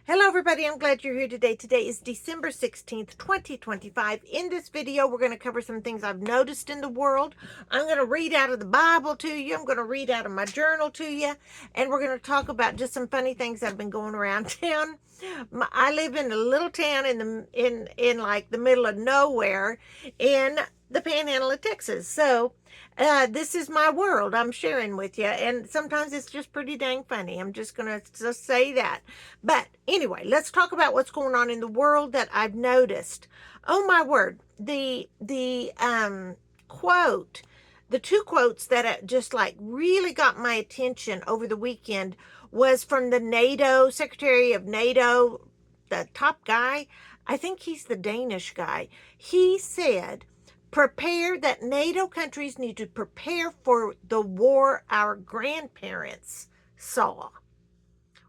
Hello everybody, I'm glad you're here today. Today is December 16th, 2025. In this video, we're going to cover some things I've noticed in the world. I'm going to read out of the Bible to you. I'm going to read out of my journal to you. And we're going to talk about just some funny things that have been going around town. I live in a little town in like the middle of nowhere in the panhandle of Texas. So this is my world I'm sharing with you, and sometimes it's just pretty dang funny. I'm just gonna just say that. But anyway, let's talk about what's going on in the world that I've noticed. Oh my word, the quote, the two quotes that just like really got my attention over the weekend was from the NATO Secretary of NATO, the top guy. I think he's the Danish guy. He said, prepare that NATO countries need to prepare for the war our grandparents saw.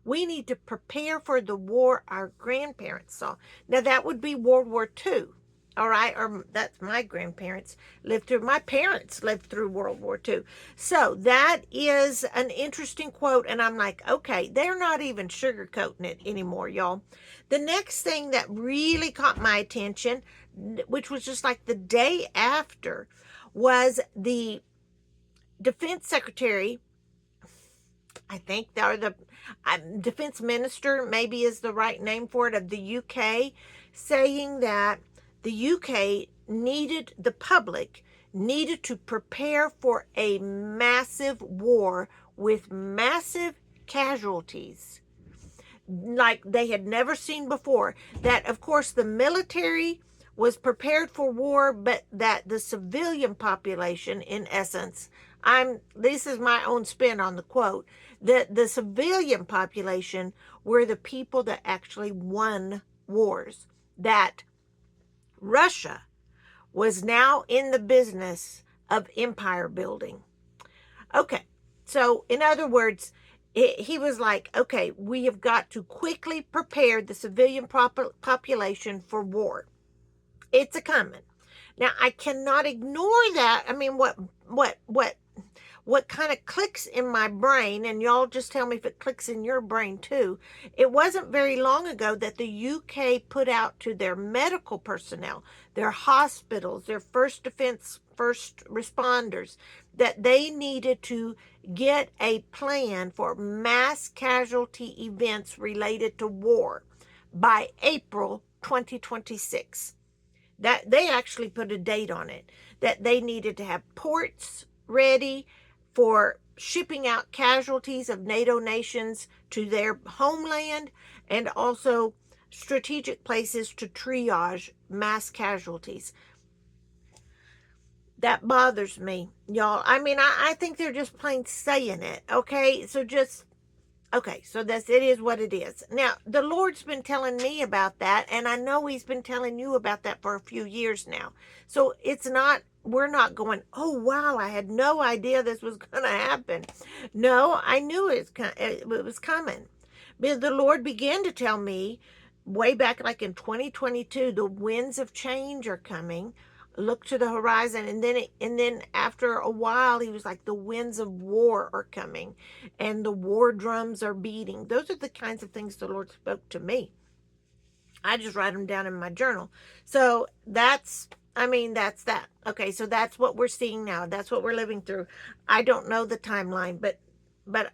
We need to prepare for the war our grandparents saw. Now, that would be World War II, all right? Or that's my grandparents lived through, my parents lived through World War II. So that is an interesting quote, and I'm like, okay, they're not even sugarcoating it anymore, y'all. The next thing that really caught my attention, which was just like the day after, was the Defense Secretary, I think they're the defense minister, maybe is the right name for it, of the UK, saying that the UK needed, the public needed to prepare for a massive war with massive casualties like they had never seen before. That, of course, the military was prepared for war, but that the civilian population, in essence, this is my own spin on the quote, that the civilian population were the people that actually won wars. That Russia was now in the business of empire building. Okay, so in other words, he was like, okay, we have got to quickly prepare the civilian population for war. It's a coming. Now, I cannot ignore that. I mean, what kind of clicks in my brain, and y'all just tell me if it clicks in your brain too. It wasn't very long ago that the UK put out to their medical personnel, their hospitals, their first responders, that they needed to get a plan for mass casualty events related to war by April 2026. That they actually put a date on it, that they needed to have ports ready for shipping out casualties of NATO nations to their homeland, and also strategic places to triage mass casualties. That bothers me, y'all. I mean, I think they're just plain saying it, okay? So it is what it is. Now, the Lord's been telling me about that, and I know he's been telling you about that for a few years now. So we're not going, oh, wow, I had no idea this was going to happen. No, I knew it was coming. But the Lord began to tell me way back like in 2022, the winds of change are coming. Look to the horizon. And then after a while, he was like, the winds of war are coming and the war drums are beating. Those are the kinds of things the Lord spoke to me. I just write them down in my journal. So that's that. Okay, so that's what we're seeing now. That's what we're living through. I don't know the timeline, but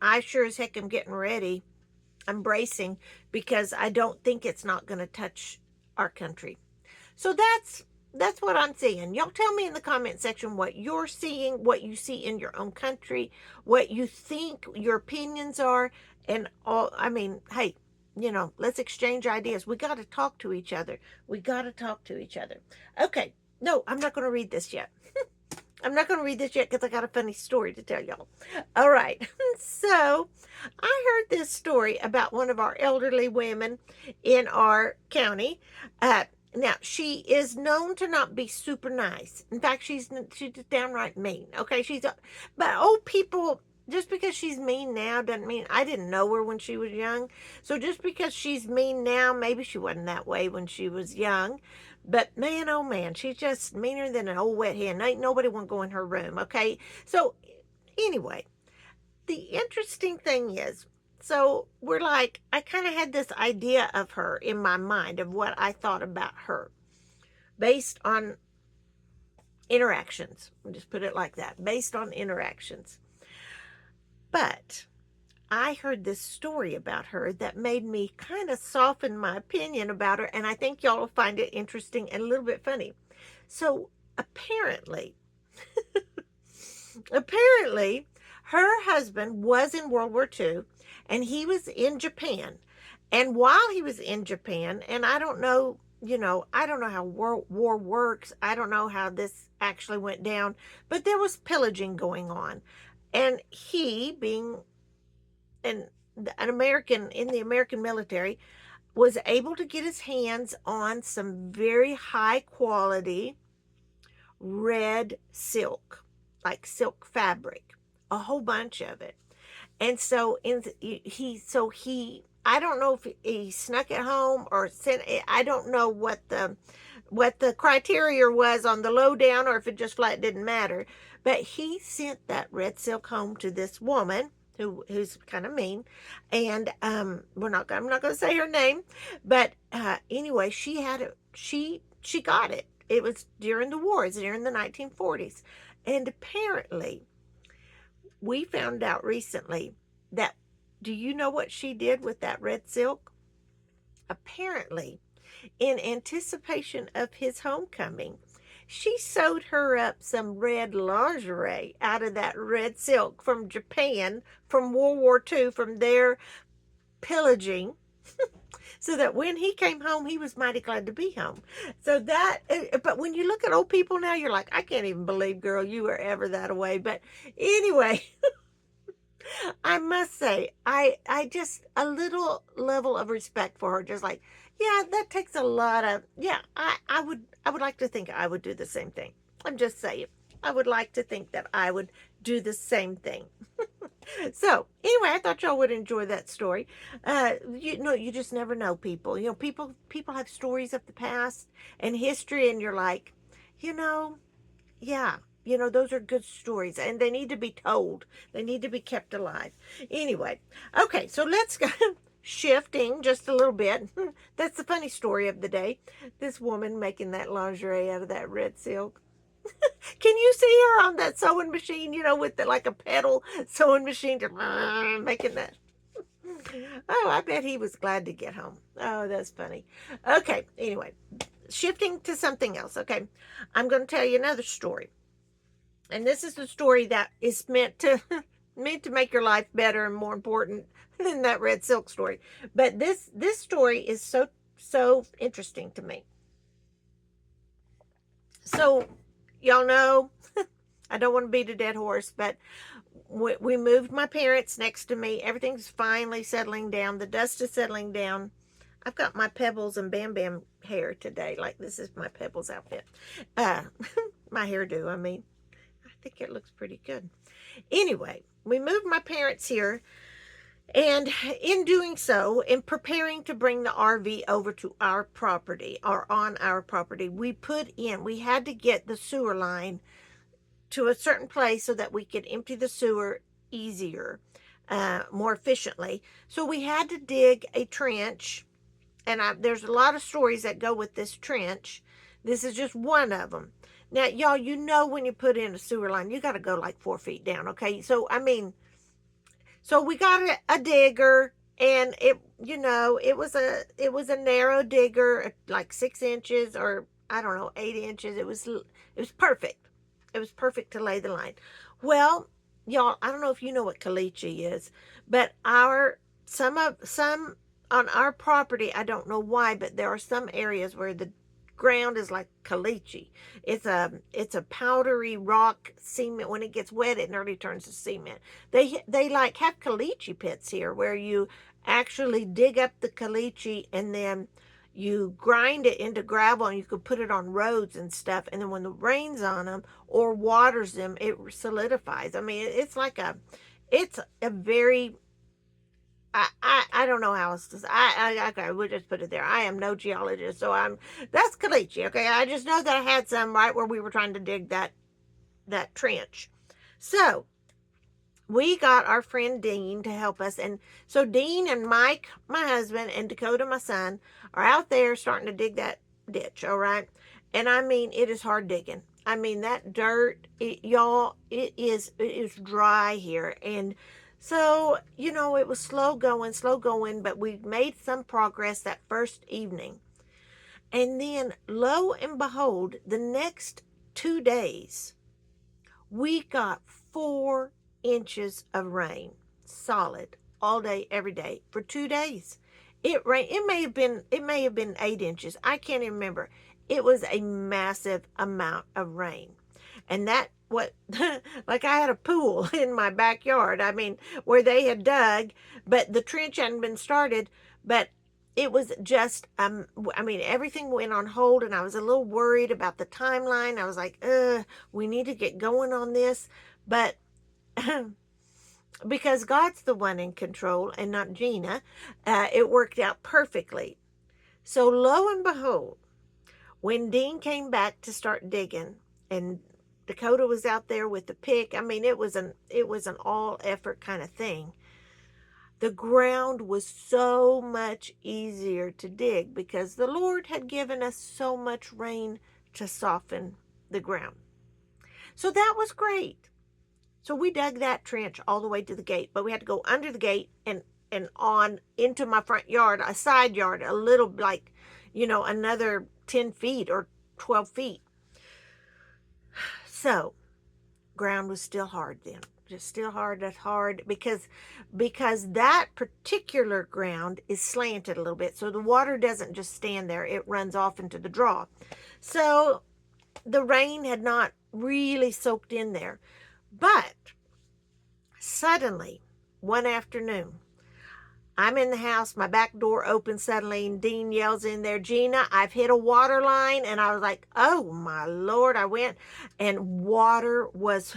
I sure as heck am getting ready. I'm bracing, because I don't think it's not going to touch our country. So that's what I'm seeing. Y'all tell me in the comment section what you're seeing, what you see in your own country, what you think your opinions are, and all. I mean, hey, let's exchange ideas. We got to talk to each other. Okay. No, I'm not going to read this yet. I'm not going to read this yet because I got a funny story to tell y'all. All right. So I heard this story about one of our elderly women in our county. Now, she is known to not be super nice. In fact, she's downright mean. Okay, but old people, just because she's mean now doesn't mean, I didn't know her when she was young. So just because she's mean now, maybe she wasn't that way when she was young. But man, oh man, she's just meaner than an old wet hen. Ain't nobody want to go in her room, okay? So anyway, the interesting thing is, So we're like, I kind of had this idea of her in my mind of what I thought about her based on interactions. We'll just put it like that, based on interactions. But I heard this story about her that made me kind of soften my opinion about her, and I think y'all will find it interesting and a little bit funny. So apparently, apparently, her husband was in World War II, and he was in Japan. And while he was in Japan, and I don't know, I don't know how war works. I don't know how this actually went down, but there was pillaging going on. And he, being an American in the American military, was able to get his hands on some very high quality red silk, like silk fabric, a whole bunch of it. And so he I don't know if he snuck it home or sent it. I don't know what the criteria was on the lowdown, or if it just flat didn't matter. But he sent that red silk home to this woman who's kind of mean, and I'm not going to say her name, but anyway, she had it. She got it. It was during the wars, during the 1940s, and apparently we found out recently that, do you know what she did with that red silk? Apparently, in anticipation of his homecoming, she sewed her up some red lingerie out of that red silk from Japan, from World War II, from their pillaging, so that when he came home, he was mighty glad to be home. So but when you look at old people now, you're like, I can't even believe, girl, you were ever that way. But anyway, I must say, I just, a little level of respect for her, just like, yeah, that takes a lot of, yeah, I would like to think I would do the same thing. I'm just saying, I would like to think that I would do the same thing. So anyway, I thought y'all would enjoy that story. You just never know, people. People have stories of the past and history, and you're like, you know, yeah, those are good stories, and they need to be told. They need to be kept alive. Anyway, okay, so let's go shifting just a little bit. That's the funny story of the day. This woman making that lingerie out of that red silk. Can you see her on that sewing machine, with like a pedal sewing machine, to making that? Oh, I bet he was glad to get home. Oh, that's funny. Okay, anyway, shifting to something else. Okay, I'm going to tell you another story. And this is the story that is meant to make your life better and more important than that red silk story. But this story is so interesting to me. So, y'all know, I don't want to beat a dead horse, but we moved my parents next to me. Everything's finally settling down. The dust is settling down. I've got my Pebbles and Bam Bam hair today. Like, this is my Pebbles outfit. My hairdo, I mean. I think it looks pretty good. Anyway, we moved my parents here, and in doing so, in preparing to bring the RV over to our property, or on our property, we had to get the sewer line to a certain place so that we could empty the sewer easier, more efficiently. So we had to dig a trench, and there's a lot of stories that go with this trench. This is just one of them. Now, y'all, when you put in a sewer line, you got to go like 4 feet down, okay? So, I mean, so we got a digger, and it was a narrow digger, like 6 inches, or I don't know, 8 inches. It was perfect. It was perfect to lay the line. Well, y'all, I don't know if you know what caliche is, but some on our property, I don't know why, but there are some areas where the ground is like caliche. It's a powdery rock cement. When it gets wet, it nearly turns to cement. They like have caliche pits here where you actually dig up the caliche, and then you grind it into gravel, and you could put it on roads and stuff, and then when the rain's on them or waters them, it solidifies. I mean, it's a very, I don't know how else to say. Okay, we'll just put it there. I am no geologist, so that's caliche. Okay, I just know that I had some right where we were trying to dig that trench. So we got our friend Dean to help us. And so Dean and Mike, my husband, and Dakota, my son, are out there starting to dig that ditch, all right? And I mean, it is hard digging. I mean, that dirt, y'all, it is dry here. And so, it was slow going, but we made some progress that first evening. And then, lo and behold, the next 2 days, we got 4 inches of rain, solid, all day, every day, for 2 days. It rained. It may have been 8 inches. I can't even remember. It was a massive amount of rain. And that what like I had a pool in my backyard. I mean, where they had dug, but the trench hadn't been started, but it was just I mean, everything went on hold, and I was a little worried about the timeline. I was like, we need to get going on this. But because God's the one in control and not Gina, it worked out perfectly. So lo and behold, when Dean came back to start digging, and Dakota was out there with the pick, I mean, it was an all effort kind of thing. The ground was so much easier to dig because the Lord had given us so much rain to soften the ground. So that was great. So we dug that trench all the way to the gate, but we had to go under the gate and on into my front yard, a side yard, a little, like, another 10 feet or 12 feet. So ground was still hard then, just still hard. That's hard because that particular ground is slanted a little bit, so the water doesn't just stand there, it runs off into the draw. So the rain had not really soaked in there. But suddenly, one afternoon, I'm in the house, my back door opens suddenly, and Dean yells in there, "Gina, I've hit a water line." And I was like, oh my Lord. I went, and water was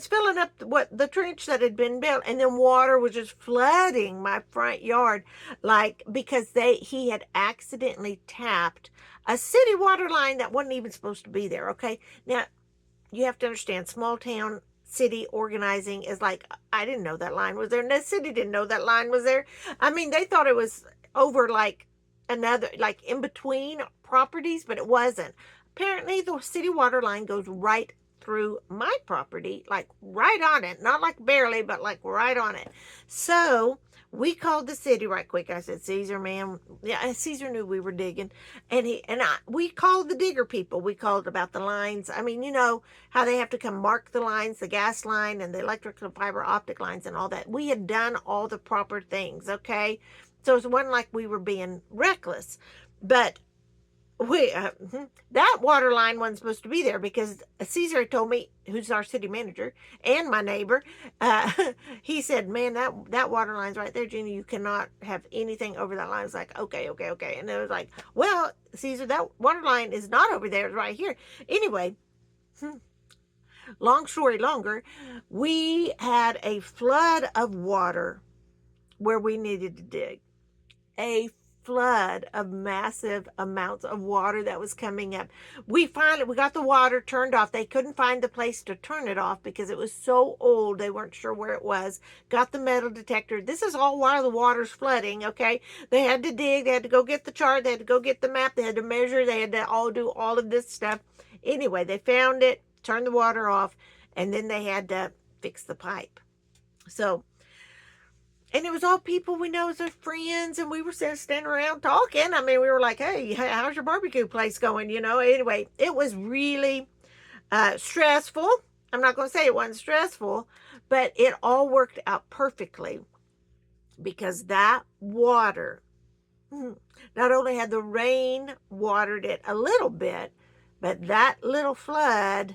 filling up the trench that had been built, and then water was just flooding my front yard, like, because he had accidentally tapped a city water line that wasn't even supposed to be there. Okay, now you have to understand, small town city organizing is like, I didn't know that line was there, and the city didn't know that line was there. I mean, they thought it was over, like, another, like, in between properties, but it wasn't. Apparently the city water line goes right through my property, like right on it, not like barely, but like right on it. So we called the city right quick. I said, "Caesar, man," yeah, Caesar knew we were digging, and we called the digger people. We called about the lines. I mean, how they have to come mark the lines, the gas line and the electrical fiber optic lines and all that. We had done all the proper things, okay? So it wasn't like we were being reckless, but that water line wasn't supposed to be there because Caesar told me, who's our city manager and my neighbor, he said, "Man, that water line's right there, Gina. You cannot have anything over that line." I was like, okay, okay, okay. And it was like, "Well, Caesar, that water line is not over there. It's right here." Anyway, long story longer, we had a flood of water where we needed to dig. A flood of massive amounts of water that was coming up. We got the water turned off. They couldn't find the place to turn it off because it was so old. They weren't sure where it was. Got the metal detector. This is all while the water's flooding, okay? They had to dig. They had to go get the chart. They had to go get the map. They had to measure. They had to all do all of this stuff. Anyway, they found it, turned the water off, and then they had to fix the pipe. So, and it was all people we know as our friends, and we were standing around talking. I mean, we were like, "Hey, how's your barbecue place going?" Anyway, it was really stressful. I'm not going to say it wasn't stressful, but it all worked out perfectly because that water, not only had the rain watered it a little bit, but that little flood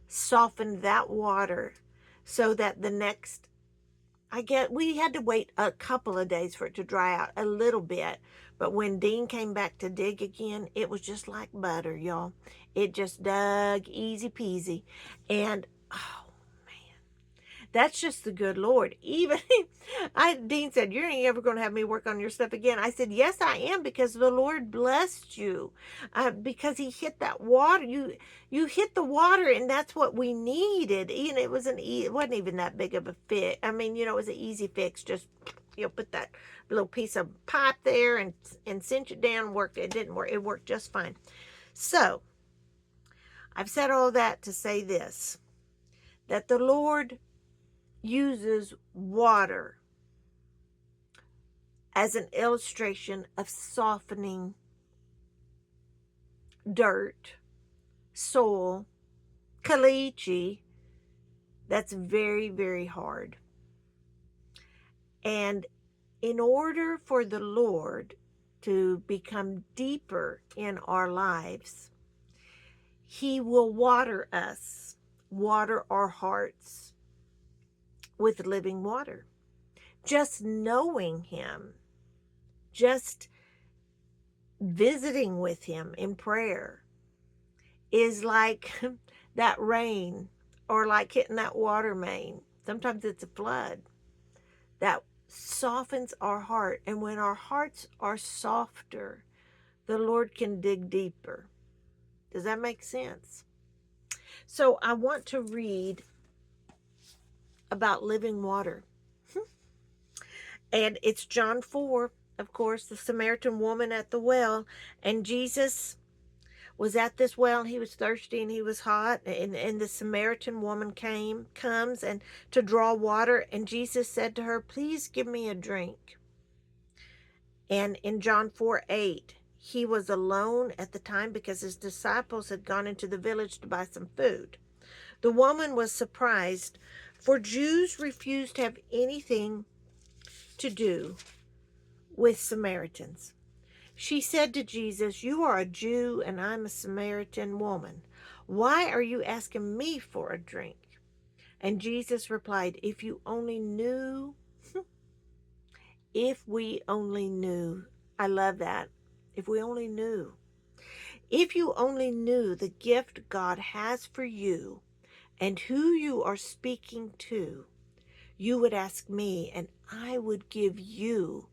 softened that water so that we had to wait a couple of days for it to dry out a little bit. But when Dean came back to dig again, it was just like butter, y'all. It just dug easy peasy. And, oh, man. That's just the good Lord. Even Dean said, "You're ain't ever going to have me work on your stuff again." I said, "Yes, I am, because the Lord blessed you, because He hit that water. You hit the water, and that's what we needed. You know, it wasn't even that big of a fix. I mean, it was an easy fix. Just put that little piece of pipe there and cinch it down. Worked. It didn't work. It worked just fine. So I've said all that to say this: that the Lord uses water as an illustration of softening dirt, soil, caliche, that's very, very hard. And in order for the Lord to become deeper in our lives, He will water us, water our hearts with living water. Just knowing Him, just visiting with Him in prayer is like that rain, or like hitting that water main. Sometimes it's a flood that softens our heart. And when our hearts are softer, the Lord can dig deeper. Does that make sense? So I want to read about living water. And it's John 4, of course, the Samaritan woman at the well. And Jesus was at this well, and He was thirsty and He was hot, and the Samaritan woman comes and to draw water, and Jesus said to her, "Please give me a drink." And in John 4:8, He was alone at the time because His disciples had gone into the village to buy some food. The woman was surprised, for Jews refused to have anything to do with Samaritans. She said to Jesus, "You are a Jew and I'm a Samaritan woman. Why are you asking me for a drink?" And Jesus replied, "If you only knew, if we only knew." I love that. If we only knew. If you only knew the gift God has for you and who you are speaking to, you would ask me and I would give you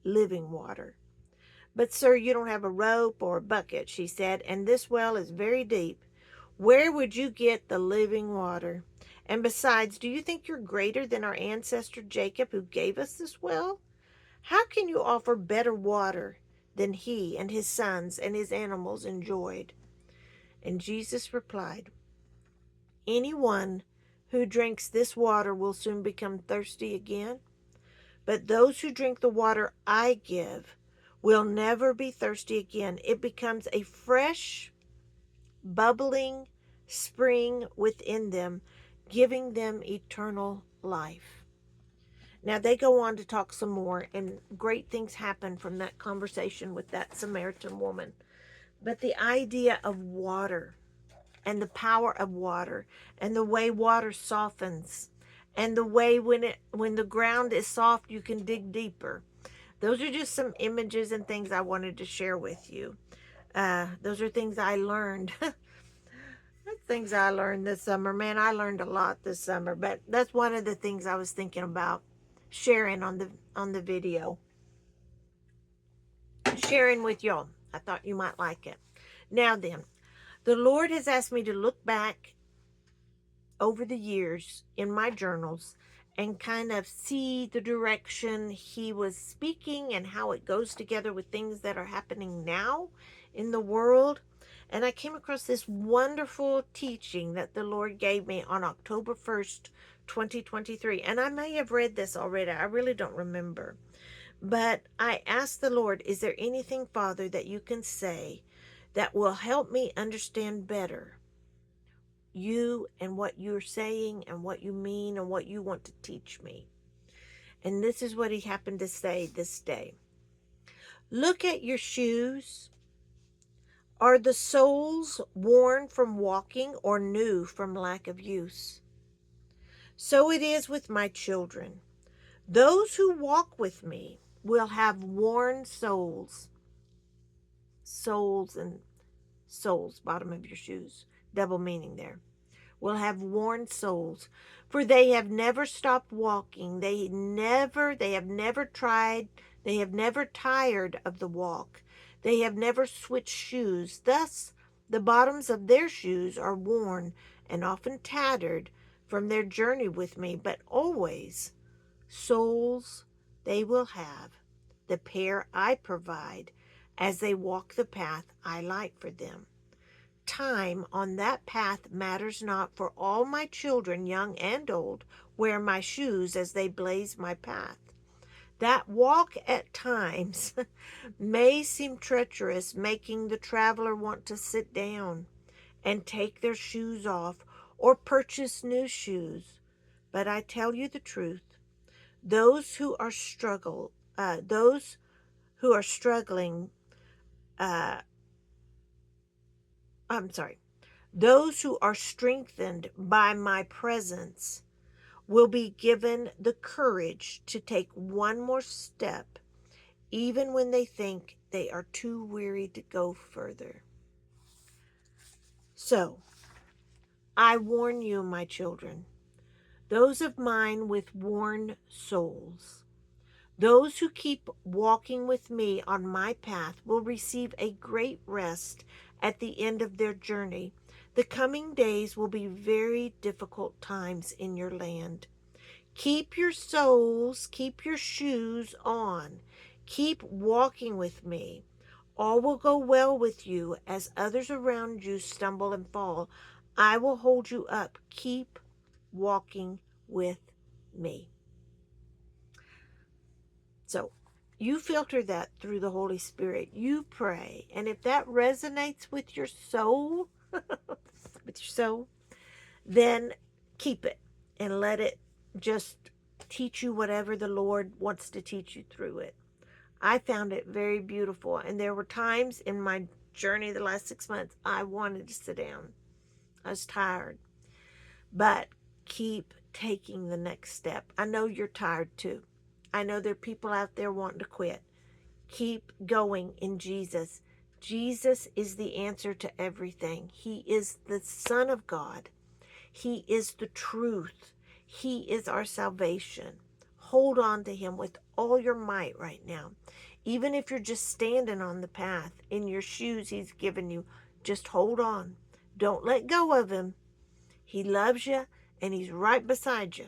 living water. "But sir, you don't have a rope or a bucket," she said, "and this well is very deep. Where would you get the living water? And besides, do you think you're greater than our ancestor Jacob, who gave us this well? How can you offer better water than he and his sons and his animals enjoyed?" And Jesus replied, "Anyone who drinks this water will soon become thirsty again. But those who drink the water I give will never be thirsty again. It becomes a fresh, bubbling spring within them, giving them eternal life." Now they go on to talk some more, and great things happen from that conversation with that Samaritan woman. But the idea of water, and the power of water, and the way water softens, and the way when the ground is soft you can dig deeper. Those are just some images and things I wanted to share with you. Those are things I learned. That's things I learned this summer. Man, I learned a lot this summer, but that's one of the things I was thinking about sharing on the video. Sharing with y'all. I thought you might like it. Now then, the Lord has asked me to look back over the years in my journals and kind of see the direction He was speaking and how it goes together with things that are happening now in the world. And I came across this wonderful teaching that the Lord gave me on October 1st, 2023. And I may have read this already. I really don't remember. But I asked the Lord, "Is there anything, Father, that you can say that will help me understand better you and what you're saying and what you mean and what you want to teach me?" And this is what He happened to say this day. "Look at your shoes. Are the soles worn from walking or new from lack of use? So it is with my children. Those who walk with me will have worn soles." Soles and soles, bottom of your shoes. Double meaning there. will have worn soles, for they have never stopped walking. They have never tried, they have never tired of the walk. They have never switched shoes. Thus, the bottoms of their shoes are worn and often tattered from their journey with me, but always soles they will have, the pair I provide, as they walk the path I light for them. Time on that path matters not, for all my children, young and old, wear my shoes as they blaze my path. That walk at times may seem treacherous, making the traveler want to sit down and take their shoes off or purchase new shoes. But I tell you the truth, those who are those who are struggling, uh, I'm sorry, those who are strengthened by my presence will be given the courage to take one more step, even when they think they are too weary to go further. So, I warn you, my children, those of mine with worn souls, those who keep walking with me on my path will receive a great rest at the end of their journey. The coming days will be very difficult times in your land. Keep your souls, keep your shoes on. Keep walking with me. All will go well with you as others around you stumble and fall. I will hold you up. Keep walking with me. So you filter that through the Holy Spirit. You pray. And if that resonates with your soul, then keep it and let it just teach you whatever the Lord wants to teach you through it. I found it very beautiful. And there were times in my journey the last 6 months, I wanted to sit down. I was tired. But keep taking the next step. I know you're tired too. I know there are people out there wanting to quit. Keep going in Jesus. Jesus is the answer to everything. He is the Son of God. He is the truth. He is our salvation. Hold on to him with all your might right now. Even if you're just standing on the path in your shoes he's given you, just hold on. Don't let go of him. He loves you and he's right beside you.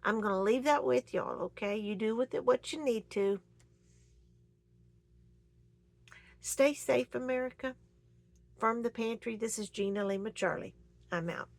I'm going to leave that with y'all, okay? You do with it what you need to. Stay safe, America. From the pantry, this is Gina Lima Charlie. I'm out.